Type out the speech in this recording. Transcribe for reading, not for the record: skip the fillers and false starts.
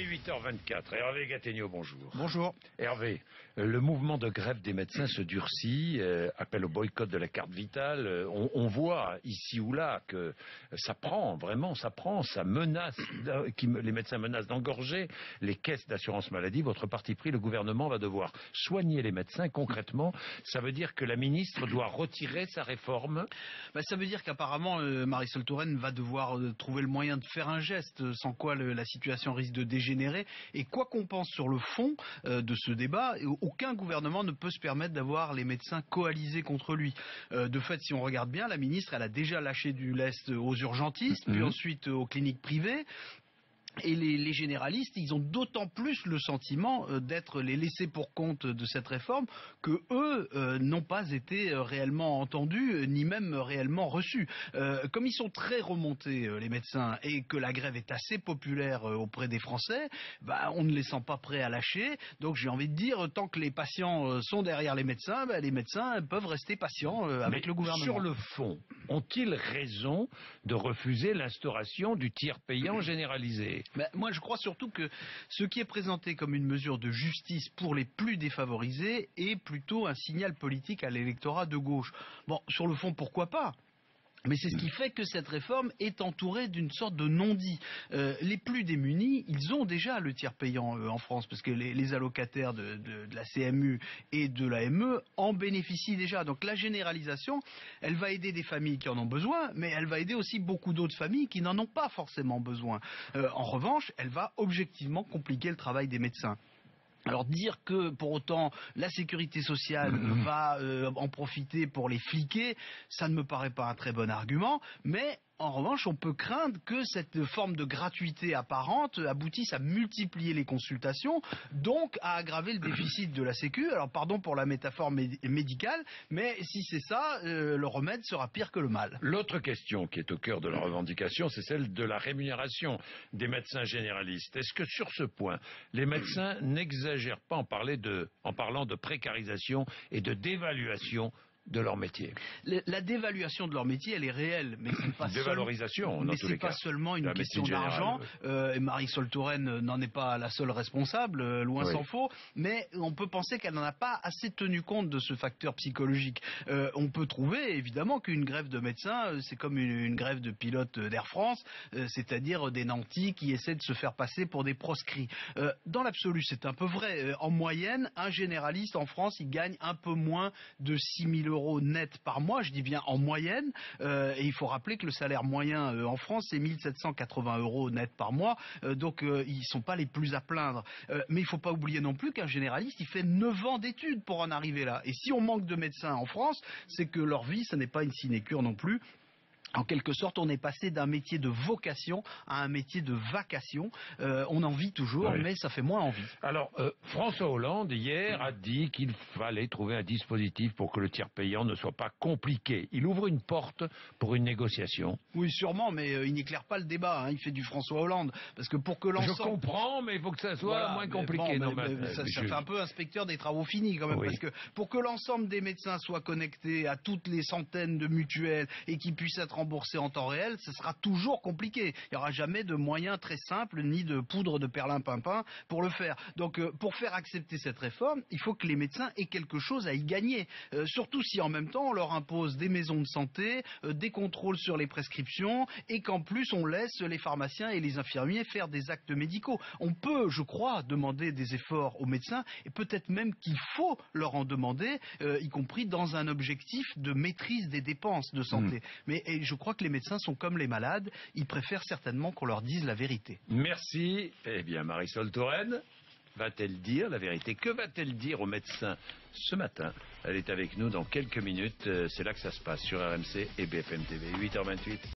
est 8h24. Hervé Gattegno, bonjour. Bonjour. Hervé, le mouvement de grève des médecins se durcit, appel au boycott de la carte vitale. On voit ici ou là que ça prend, ça menace, les médecins menacent d'engorger les caisses d'assurance maladie. Votre parti pris, le gouvernement va devoir soigner les médecins concrètement. Ça veut dire que la ministre doit retirer sa réforme? Ça veut dire qu'apparemment Marisol Touraine va devoir trouver le moyen de faire un geste, sans quoi la situation risque de dégénérer. Et quoi qu'on pense sur le fond de ce débat, aucun gouvernement ne peut se permettre d'avoir les médecins coalisés contre lui. De fait, si on regarde bien, la ministre, elle a déjà lâché du lest aux urgentistes, puis ensuite aux cliniques privées. Et les généralistes, ils ont d'autant plus le sentiment d'être les laissés pour compte de cette réforme que eux n'ont pas été réellement entendus ni même réellement reçus. Comme ils sont très remontés, les médecins, et que la grève est assez populaire auprès des Français, on ne les sent pas prêts à lâcher. Donc j'ai envie de dire, tant que les patients sont derrière les médecins peuvent rester patients avec le gouvernement. Sur le fond, ont-ils raison de refuser l'instauration du tiers payant généralisé? Moi, je crois surtout que ce qui est présenté comme une mesure de justice pour les plus défavorisés est plutôt un signal politique à l'électorat de gauche. Bon, sur le fond, pourquoi pas ? Mais c'est ce qui fait que cette réforme est entourée d'une sorte de non-dit. Les plus démunis, ils ont déjà le tiers payant en France, parce que les allocataires de la CMU et de l'AME en bénéficient déjà. Donc la généralisation, elle va aider des familles qui en ont besoin, mais elle va aider aussi beaucoup d'autres familles qui n'en ont pas forcément besoin. En revanche, elle va objectivement compliquer le travail des médecins. Alors dire que pour autant la sécurité sociale va en profiter pour les fliquer, ça ne me paraît pas un très bon argument, mais en revanche, on peut craindre que cette forme de gratuité apparente aboutisse à multiplier les consultations, donc à aggraver le déficit de la Sécu. Alors pardon pour la métaphore médicale, mais si c'est ça, le remède sera pire que le mal. L'autre question qui est au cœur de la revendication, c'est celle de la rémunération des médecins généralistes. Est-ce que sur ce point, les médecins n'exagèrent pas en parlant de précarisation et de dévaluation de leur métier? La dévaluation de leur métier, elle est réelle, mais c'est pas seulement une question d'argent. Et Marisol Touraine n'en est pas la seule responsable, loin s'en faut. Mais on peut penser qu'elle n'en a pas assez tenu compte de ce facteur psychologique. On peut trouver évidemment qu'une grève de médecins, c'est comme une grève de pilotes d'Air France, c'est-à-dire des nantis qui essaient de se faire passer pour des proscrits. Dans l'absolu, c'est un peu vrai. En moyenne, un généraliste en France, il gagne un peu moins de 6 000 euros net par mois, je dis bien en moyenne, et il faut rappeler que le salaire moyen en France c'est 1 780 euros net par mois, donc ils sont pas les plus à plaindre. Mais il faut pas oublier non plus qu'un généraliste il fait 9 ans d'études pour en arriver là, et si on manque de médecins en France, c'est que leur vie, ça n'est pas une sinécure non plus. En quelque sorte, on est passé d'un métier de vocation à un métier de vacation. On en vit toujours, mais ça fait moins envie. Alors, François Hollande, hier, a dit qu'il fallait trouver un dispositif pour que le tiers payant ne soit pas compliqué. Il ouvre une porte pour une négociation. Oui, sûrement, mais il n'éclaire pas le débat. Il fait du François Hollande. Parce que pour que l'ensemble... Je comprends, mais il faut que ça soit moins compliqué. Ça fait un peu inspecteur des travaux finis, quand même. Parce que pour que l'ensemble des médecins soient connectés à toutes les centaines de mutuelles et qu'ils puissent être remboursé en temps réel, ce sera toujours compliqué. Il n'y aura jamais de moyens très simples, ni de poudre de perlimpinpin pour le faire. Donc, pour faire accepter cette réforme, il faut que les médecins aient quelque chose à y gagner. Surtout si en même temps, on leur impose des maisons de santé, des contrôles sur les prescriptions, et qu'en plus, on laisse les pharmaciens et les infirmiers faire des actes médicaux. On peut, je crois, demander des efforts aux médecins, et peut-être même qu'il faut leur en demander, y compris dans un objectif de maîtrise des dépenses de santé. Mais je crois que les médecins sont comme les malades, ils préfèrent certainement qu'on leur dise la vérité. Merci. Eh bien, Marisol Touraine, va-t-elle dire la vérité? Que va-t-elle dire aux médecins ce matin? Elle est avec nous dans quelques minutes. C'est là que ça se passe sur RMC et BFM TV. 8h28.